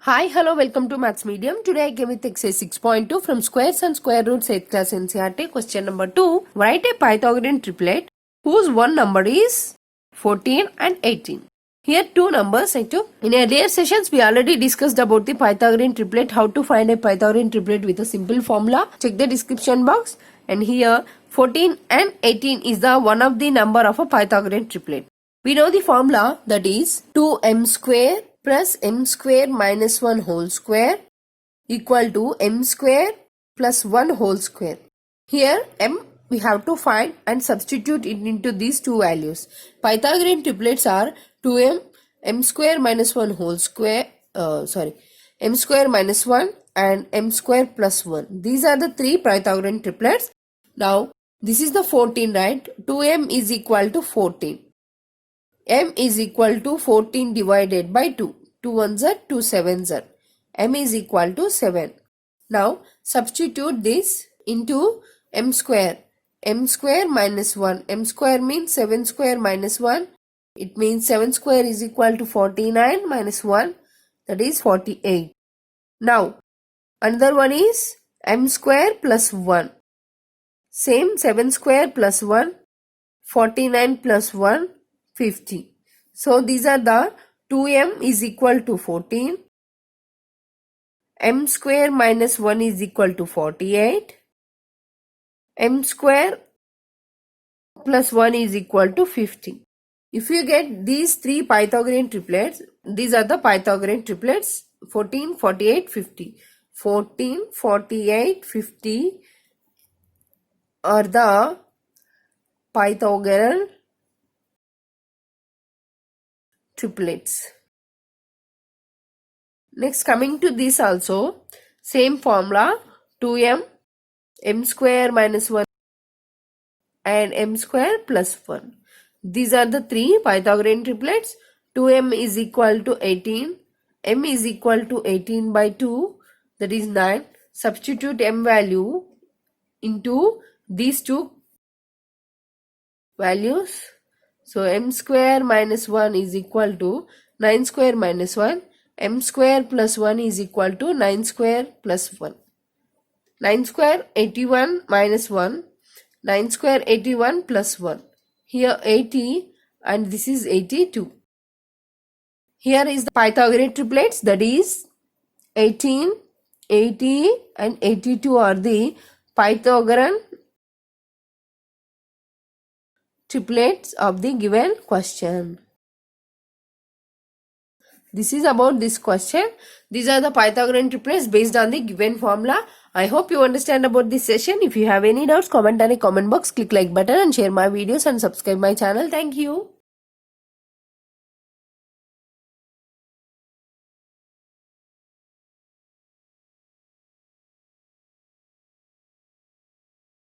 Hi, hello, welcome to Mathsmedium. Today I came with exercise 6.2 from Squares and Square Roots-8th class NCERT. Question number 2. Write a Pythagorean triplet whose one number is 14 and 18. Here two numbers I took. In earlier sessions we already discussed about the Pythagorean triplet, how to find a Pythagorean triplet with a simple formula. Check the description box, and here 14 and 18 is the one of the number of a Pythagorean triplet. We know the formula, that is 2m square plus m square minus 1 whole square equal to m square plus 1 whole square. Here m we have to find and substitute it into these two values. Pythagorean triplets are 2m, m square minus 1 whole square, m square minus 1 and m square plus 1. These are the three Pythagorean triplets. Now this is the 14, right? 2m is equal to 14. M is equal to 14 divided by 2. 2 ones are 2 sevens are. M is equal to 7. Now substitute this into m square. M square minus 1. M square means 7 square minus 1. It means 7 square is equal to 49 minus 1. That is 48. Now another one is m square plus 1. Same 7 square plus 1. 49 plus 1. 50. So these are the 2m is equal to 14, m square minus 1 is equal to 48, m square plus 1 is equal to 50. If you get these three Pythagorean triplets, these are the Pythagorean triplets: 14, 48, 50. 14, 48, 50 are the Pythagorean triplets. Next, coming to this also, same formula, 2m, m square minus 1 and m square plus 1. These are the three Pythagorean triplets. 2m is equal to 18, m is equal to 18 by 2, that is 9. Substitute m value into these two values. So m square minus 1 is equal to 9 square minus 1. M square plus 1 is equal to 9 square plus 1. 9 square 81 minus 1. 9 square 81 plus 1. Here 80 and this is 82. Here is the Pythagorean triplets, that is 18, 80 and 82 are the Pythagorean triplets of the given question. This is about this question. These are the Pythagorean triplets based on the given formula. I hope you understand about this session. If you have any doubts, comment on the comment box, click like button and share my videos and subscribe my channel. Thank you.